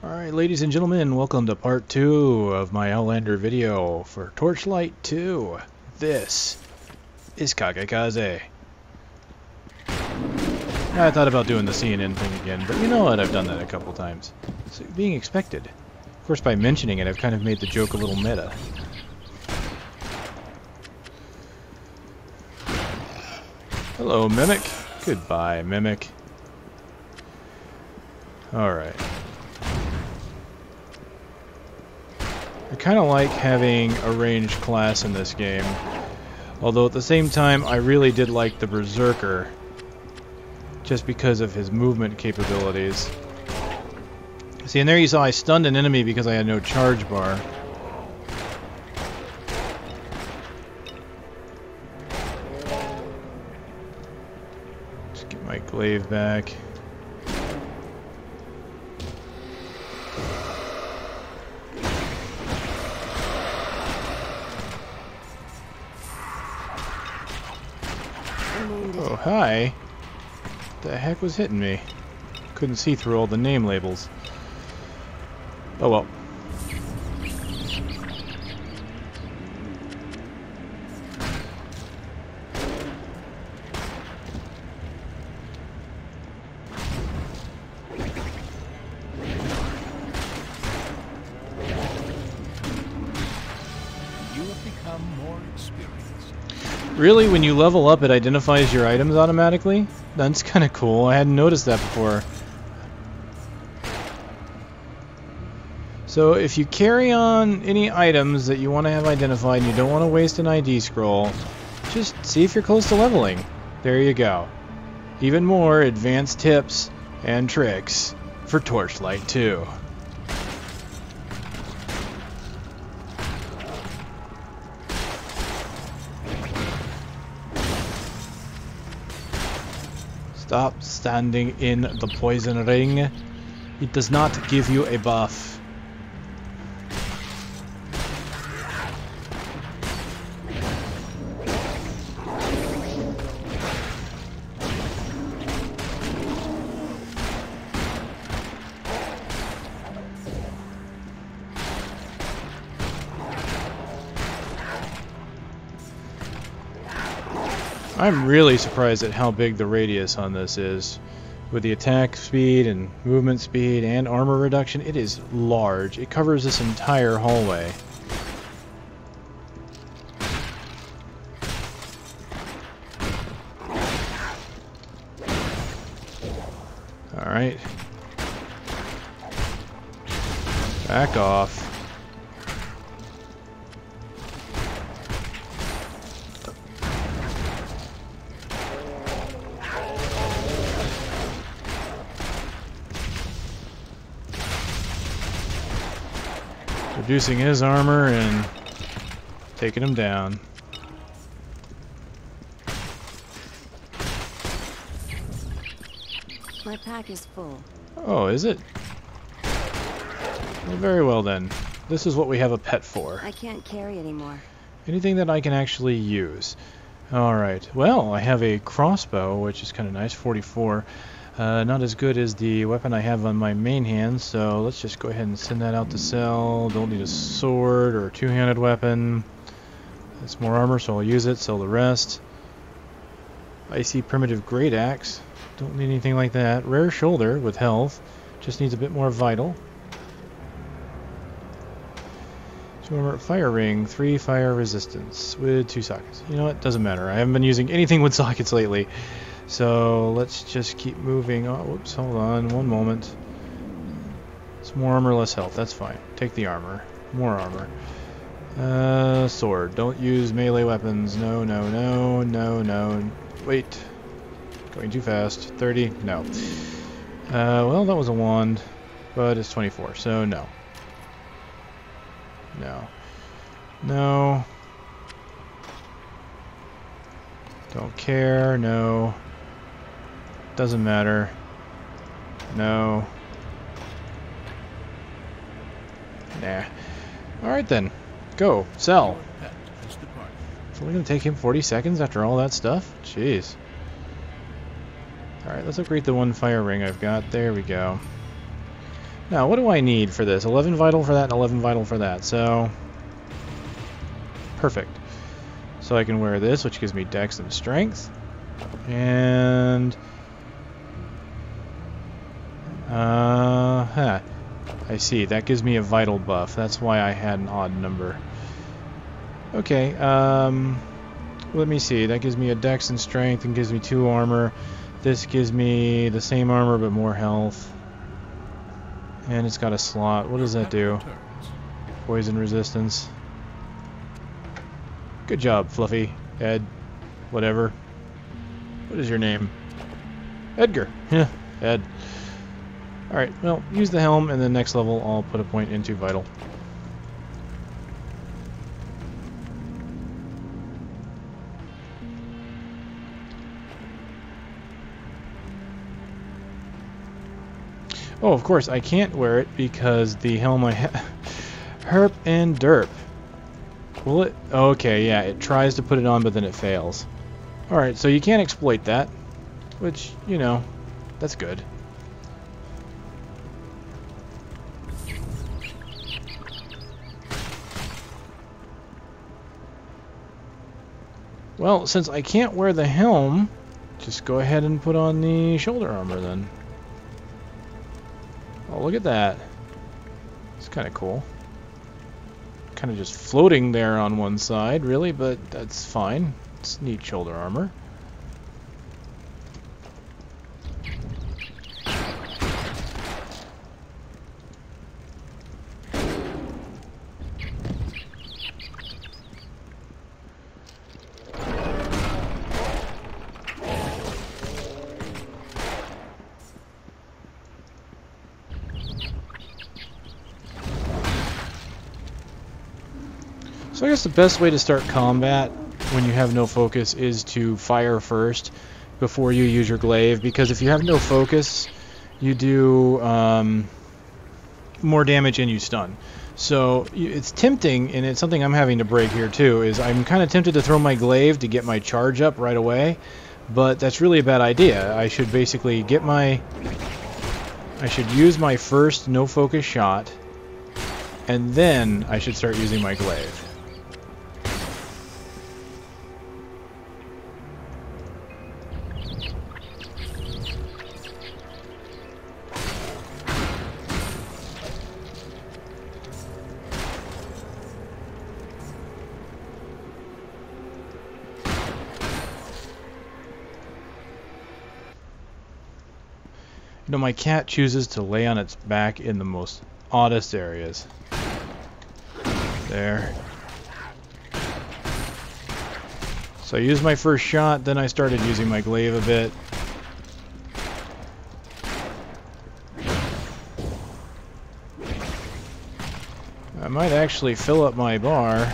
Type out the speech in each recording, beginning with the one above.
Alright, ladies and gentlemen, welcome to part 2 of my Outlander video for Torchlight 2. This is Kagekaze. I thought about doing the CNN thing again, but you know what, I've done that a couple times. It's being expected. Of course, by mentioning it, I've kind of made the joke a little meta. Hello, Mimic. Goodbye, Mimic. Alright. I kind of like having a ranged class in this game, although at the same time I really did like the Berserker just because of his movement capabilities. See, and there you saw I stunned an enemy because I had no charge bar. Just get my glaive back. Oh, hi. What the heck was hitting me? Couldn't see through all the name labels. Oh well. You have become more experienced. Really, when you level up, it identifies your items automatically? That's kind of cool. I hadn't noticed that before. So if you carry on any items that you want to have identified and you don't want to waste an ID scroll, just see if you're close to leveling. There you go. Even more advanced tips and tricks for Torchlight 2. Stop standing in the poison ring. It does not give you a buff. I'm really surprised at how big the radius on this is. With the attack speed and movement speed and armor reduction, it is large. It covers this entire hallway. Alright. Back off. Reducing his armor and taking him down. My pack is full. Oh, is it? Well, very well then. This is what we have a pet for. I can't carry anymore. Anything that I can actually use. Alright, well, I have a crossbow, which is kind of nice, 44. Not as good as the weapon I have on my main hand, so let's just go ahead and send that out to sell. Don't need a sword or a two-handed weapon. That's more armor, so I'll use it, sell the rest. Icy primitive great axe. Don't need anything like that. Rare shoulder with health. Just needs a bit more vital. 2 armor, fire ring, 3 fire resistance with 2 sockets. You know what? Doesn't matter. I haven't been using anything with sockets lately. So let's just keep moving. Oh, whoops, hold on, one moment. It's more armor, less health. That's fine. Take the armor. More armor. Sword. Don't use melee weapons. No, no, no, no, no. Wait. Going too fast. 30? No. Well, that was a wand, but it's 24, so no. No. No. Don't care. No. Doesn't matter. No. Nah. Alright then. Go. Sell. It's only going to take him 40 seconds after all that stuff? Jeez. Alright, let's upgrade the one fire ring I've got. There we go. Now, what do I need for this? 11 vital for that and 11 vital for that. So, perfect. So I can wear this, which gives me dex and strength. And... I see. That gives me a vital buff. That's why I had an odd number. Okay, let me see. That gives me a dex and strength and gives me 2 armor. This gives me the same armor but more health. And it's got a slot. What does that do? Poison resistance. Good job, Fluffy. Ed. Whatever. What is your name? Edgar. Yeah, Ed. Alright, well, use the helm, and then next level I'll put a point into vital. Oh, of course, I can't wear it because the helm I have... Herp and derp. Will it? Okay, yeah, it tries to put it on, but then it fails. Alright, so you can't exploit that. Which, you know, that's good. Well, since I can't wear the helm, just go ahead and put on the shoulder armor then. Oh, look at that. It's kind of cool. Kind of just floating there on one side, really, but that's fine. It's neat shoulder armor. So I guess the best way to start combat when you have no focus is to fire first before you use your glaive, because if you have no focus, you do more damage and you stun. So it's tempting, and it's something I'm having to break here too, is I'm kind of tempted to throw my glaive to get my charge up right away, but that's really a bad idea. I should basically get my... I should use my first no focus shot, and then I should start using my glaive. You know, my cat chooses to lay on its back in the most oddest areas. There. So I used my first shot, then I started using my glaive a bit. I might actually fill up my bar.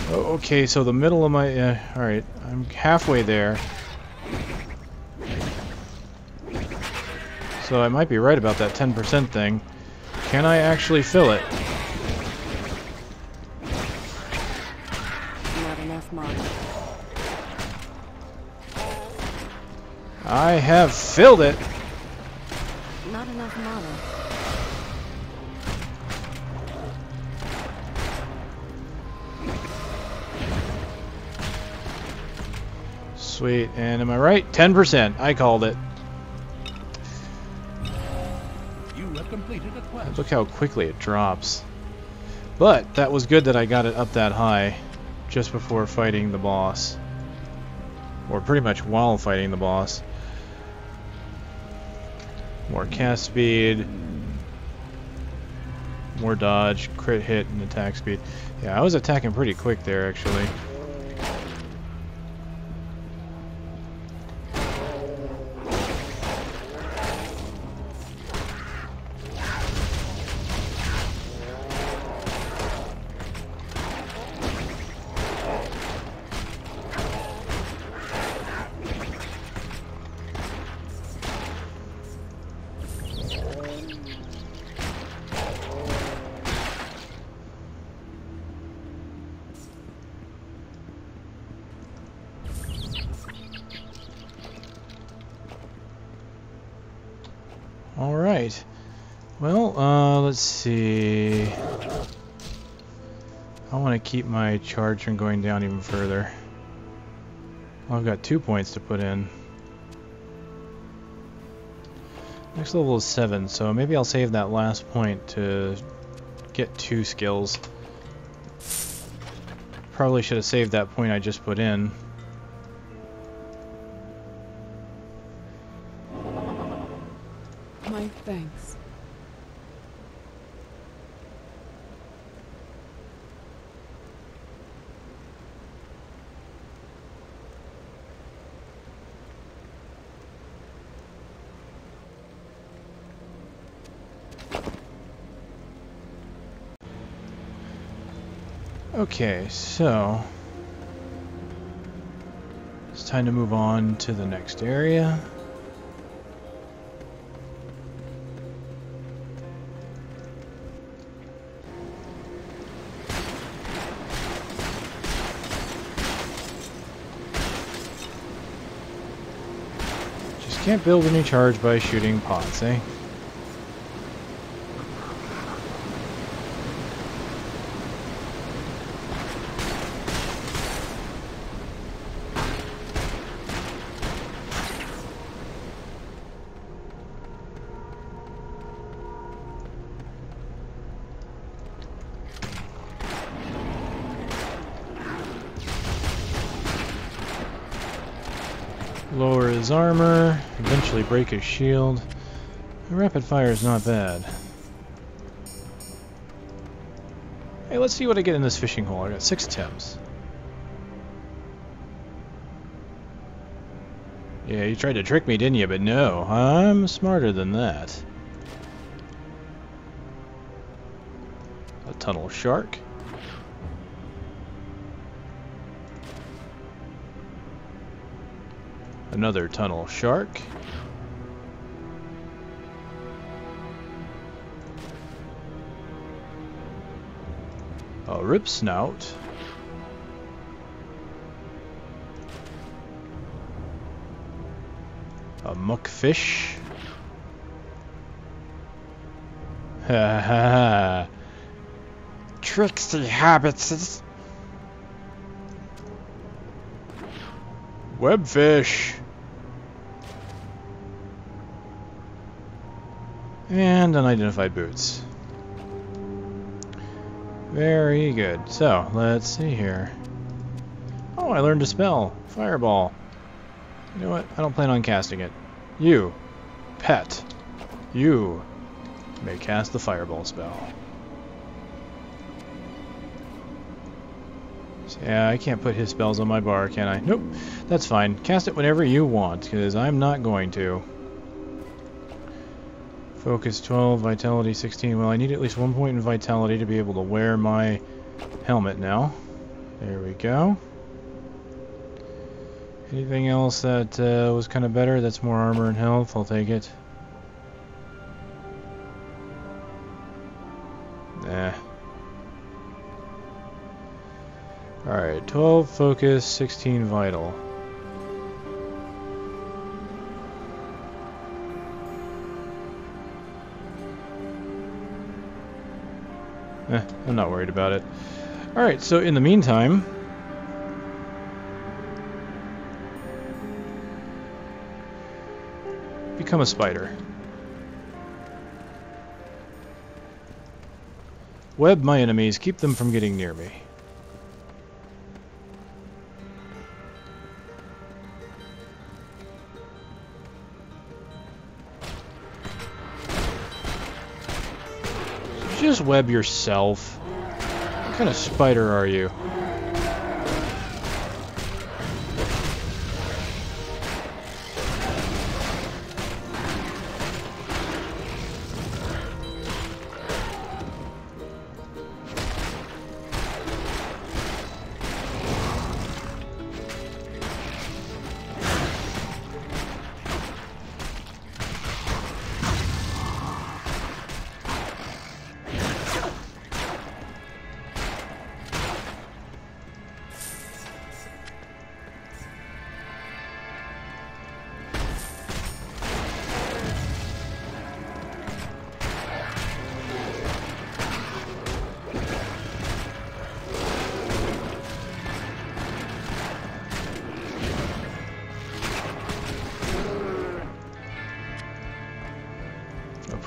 Oh, okay, so the middle of my... alright, I'm halfway there. So I might be right about that 10% thing. Can I actually fill it? Not enough mana. I have filled it! Not enough mana. Sweet, and am I right? 10%. I called it. You have completed a quest. Look how quickly it drops. But that was good that I got it up that high just before fighting the boss. Or pretty much while fighting the boss. More cast speed. More dodge, crit hit, and attack speed. Yeah, I was attacking pretty quick there actually. Alright. Well, let's see. I want to keep my charge from going down even further. Well, I've got 2 points to put in. Next level is 7, so maybe I'll save that last point to get 2 skills. Probably should have saved that point I just put in. My thanks. Okay, so it's time to move on to the next area. Just can't build any charge by shooting pots, eh? Lower his armor, eventually break his shield. Rapid fire is not bad. Hey, let's see what I get in this fishing hole. I got 6 attempts. Yeah, you tried to trick me, didn't you? But no, I'm smarter than that. A tunnel shark. Another tunnel shark. A rip snout. A muckfish. Ha ha ha. Tricksy habits. Webfish. And unidentified boots. Very good. So, let's see here. Oh, I learned a spell. Fireball. You know what? I don't plan on casting it. You, pet, you may cast the fireball spell. So, yeah, I can't put his spells on my bar, can I? Nope. That's fine. Cast it whenever you want, because I'm not going to. Focus 12, vitality 16. Well, I need at least 1 point in vitality to be able to wear my helmet now. There we go. Anything else that was kind of better? That's more armor and health. I'll take it. Nah. Alright, 12 focus, 16 vital. I'm not worried about it. Alright, so in the meantime, become a spider. Web my enemies, keep them from getting near me. Just web yourself. What kind of spider are you?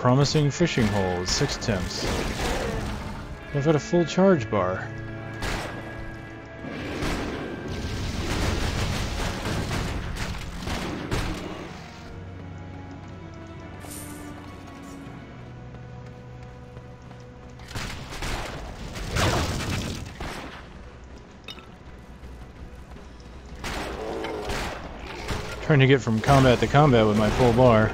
promising fishing hole with 6 attempts. I've got a full charge bar. Trying to get from combat to combat with my full bar.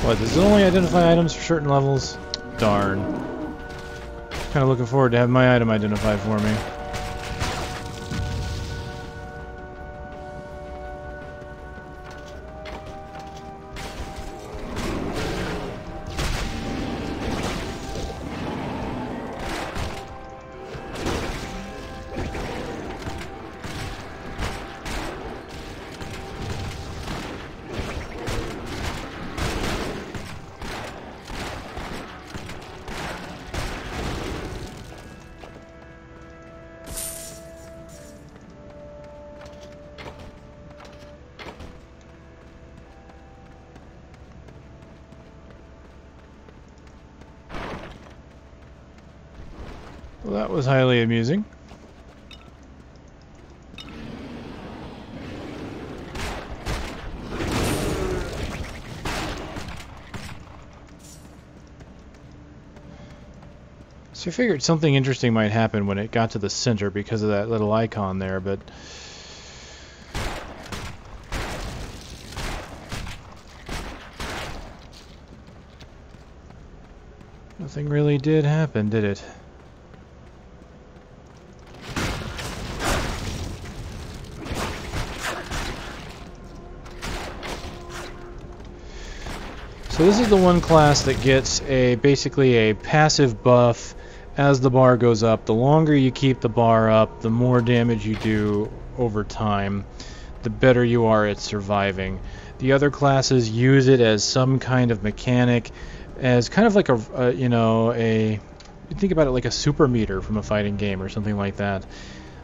What, does it only identify items for certain levels? Darn. Kinda looking forward to having my item identified for me. Well, that was highly amusing. So I figured something interesting might happen when it got to the center because of that little icon there, but nothing really did happen, did it? So this is the one class that gets basically a passive buff as the bar goes up. The longer you keep the bar up, the more damage you do over time, the better you are at surviving. The other classes use it as some kind of mechanic, as kind of like you think about it like a super meter from a fighting game or something like that.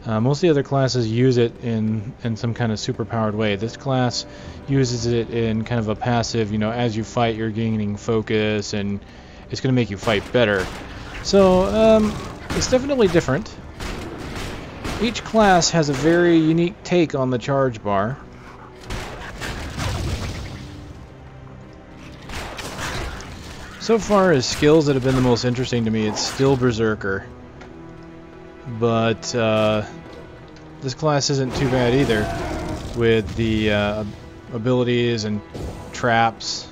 Most of the other classes use it in some kind of super-powered way. This class uses it in kind of a passive, as you fight you're gaining focus and it's going to make you fight better. So, it's definitely different. Each class has a very unique take on the charge bar. So far as skills that have been the most interesting to me, it's still Berserker. But this class isn't too bad either, with the abilities and traps.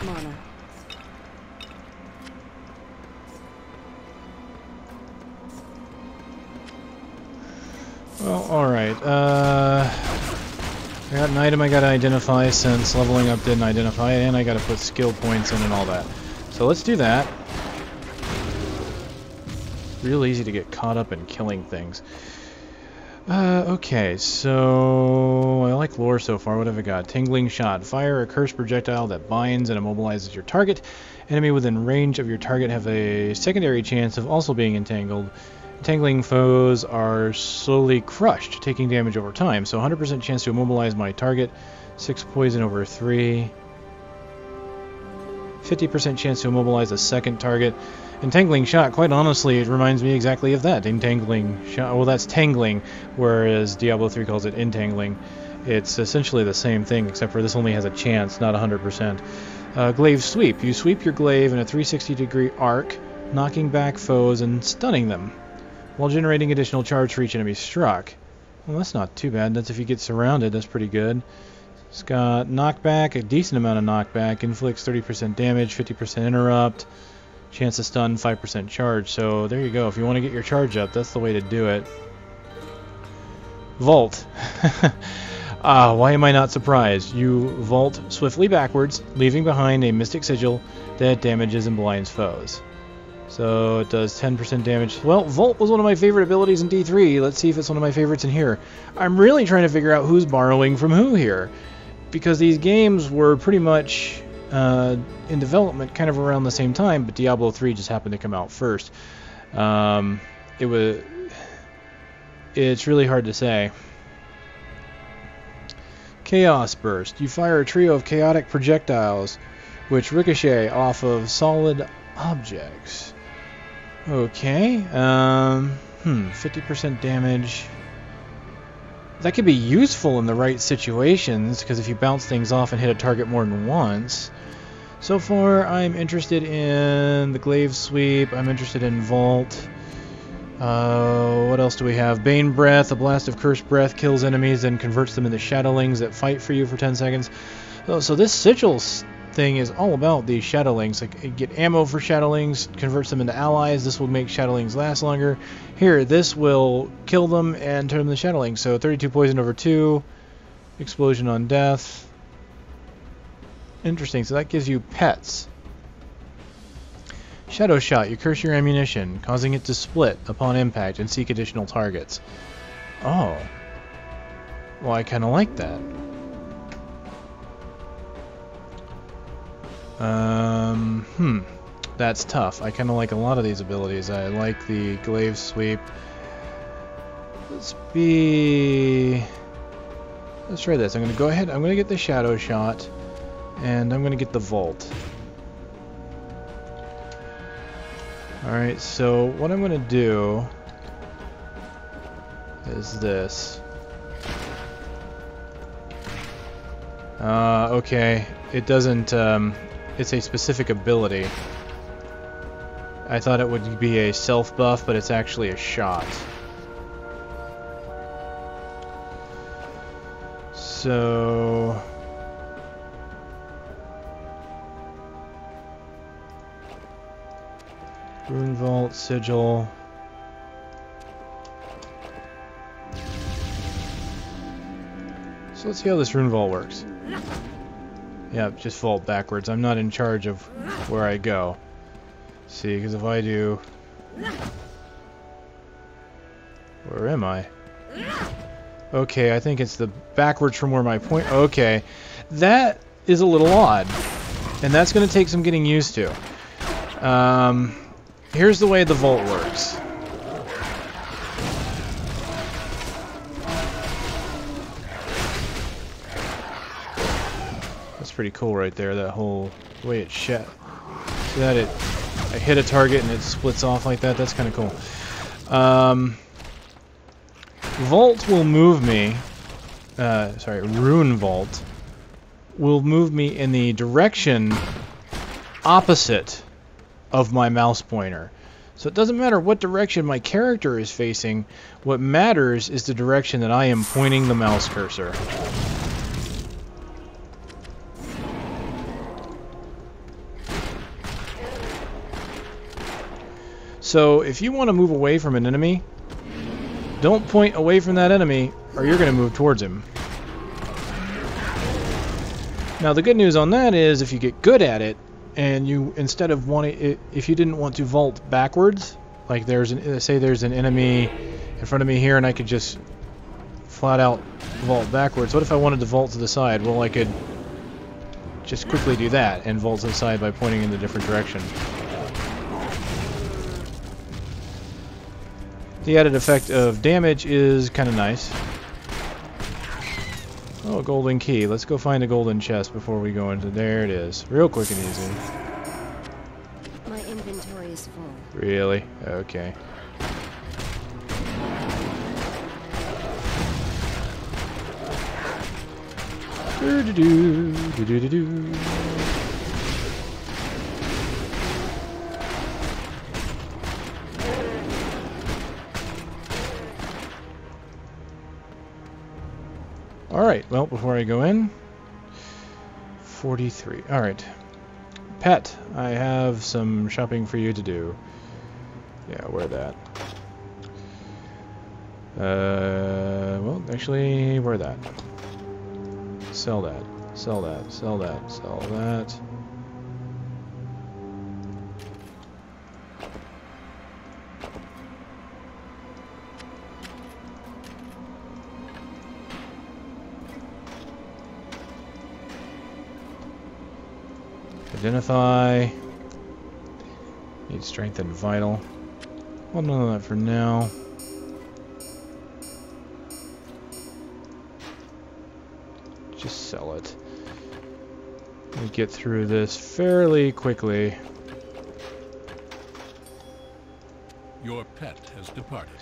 Mana. Well, alright. I got an item I gotta identify since leveling up didn't identify it, and I gotta put skill points in and all that. So let's do that. Real easy to get caught up in killing things. Okay, so I like lore so far. What have I got? Tingling Shot. Fire a cursed projectile that binds and immobilizes your target. Enemy within range of your target have a secondary chance of also being entangled. Entangling foes are slowly crushed, taking damage over time. So 100% chance to immobilize my target. 6 poison over 3. 50% chance to immobilize a second target. Entangling shot, quite honestly, it reminds me exactly of that. Entangling shot, well, that's tangling, whereas Diablo 3 calls it entangling. It's essentially the same thing, except for this only has a chance, not 100%. Glaive sweep. You sweep your glaive in a 360-degree arc, knocking back foes and stunning them, while generating additional charge for each enemy struck. Well, that's not too bad. That's if you get surrounded. That's pretty good. It's got knockback, a decent amount of knockback, inflicts 30% damage, 50% interrupt, chance to stun, 5% charge. So there you go. If you want to get your charge up, that's the way to do it. Vault. Why am I not surprised? You vault swiftly backwards, leaving behind a mystic sigil that damages and blinds foes. So it does 10% damage. Well, Vault was one of my favorite abilities in D3. Let's see if it's one of my favorites in here. I'm really trying to figure out who's borrowing from who here, because these games were pretty much in development kind of around the same time, but Diablo 3 just happened to come out first. It's really hard to say. Chaos Burst. You fire a trio of chaotic projectiles which ricochet off of solid objects. Okay. 50% damage. That could be useful in the right situations, because if you bounce things off and hit a target more than once. So far, I'm interested in the Glaive Sweep. I'm interested in Vault. What else do we have? Bane Breath. A blast of cursed breath kills enemies and converts them into shadowlings that fight for you for 10 seconds. So this sigil thing is all about these shadowlings. Like, you get ammo for shadowlings, converts them into allies. This will make shadowlings last longer. Here, this will kill them and turn them into shadowlings. So 32 poison over 2, explosion on death. Interesting. So that gives you pets. Shadow Shot. You curse your ammunition, causing it to split upon impact and seek additional targets. Oh. Well, I kind of like that. That's tough. I kind of like a lot of these abilities. I like the Glaive Sweep. Let's try this. I'm going to go ahead. I'm going to get the Shadow Shot, and I'm going to get the Vault. Alright, so what I'm going to do is this. Okay. It doesn't, it's a specific ability. I thought it would be a self buff, but it's actually a shot. So... Rune Vault, Sigil... So let's see how this Rune Vault works. Yeah, just vault backwards. I'm not in charge of where I go. See, because if I do... Where am I? Okay, I think it's the backwards from where my point... Okay. That is a little odd. And that's going to take some getting used to. Here's the way the vault works. That's pretty cool right there, that whole way it shot. See that? I hit a target and it splits off like that. That's kind of cool. Vault will move me... Rune Vault will move me in the direction opposite of my mouse pointer. So it doesn't matter what direction my character is facing. What matters is the direction that I am pointing the mouse cursor. So if you want to move away from an enemy, don't point away from that enemy, or you're going to move towards him. Now the good news on that is, if you get good at it, and you, instead of wanting, if you didn't want to vault backwards, like say there's an enemy in front of me here, and I could just flat out vault backwards. What if I wanted to vault to the side? Well, I could just quickly do that and vault to the side by pointing in a different direction. The added effect of damage is kind of nice. Oh, golden key. Let's go find a golden chest before we go into... There it is. Real quick and easy. Really? Okay. Do-do-do, Alright, well, before I go in, 43. Alright. Pet, I have some shopping for you to do. Yeah, wear that. Well, actually, wear that. Sell that. Sell that. Sell that. Sell that. Identify. Need strength and vital. Well, none of that for now. Just sell it. We get through this fairly quickly. Your pet has departed.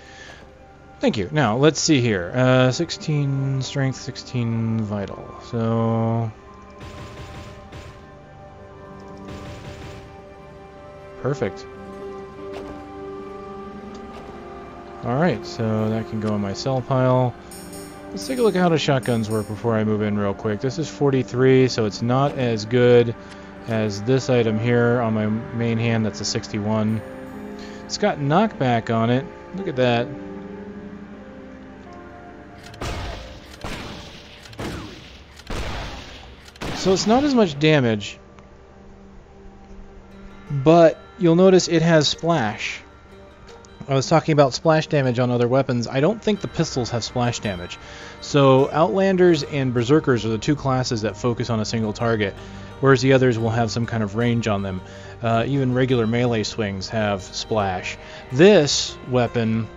Thank you. Now, let's see here. 16 strength, 16 vital. So... perfect. Alright, so that can go in my sell pile. Let's take a look at how the shotguns work before I move in real quick. This is 43, so it's not as good as this item here on my main hand. That's a 61. It's got knockback on it. Look at that. So it's not as much damage, but you'll notice it has splash. I was talking about splash damage on other weapons. I don't think the pistols have splash damage. So Outlanders and Berserkers are the two classes that focus on a single target, whereas the others will have some kind of range on them. Even regular melee swings have splash. This weapon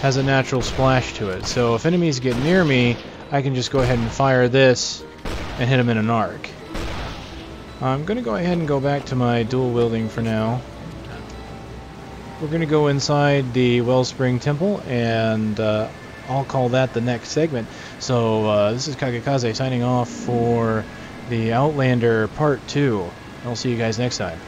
has a natural splash to it, so if enemies get near me, I can just go ahead and fire this and hit them in an arc. I'm going to go ahead and go back to my dual wielding for now. We're going to go inside the Wellspring Temple, and I'll call that the next segment. So this is Kagekaze signing off for the Outlander Part 2. I'll see you guys next time.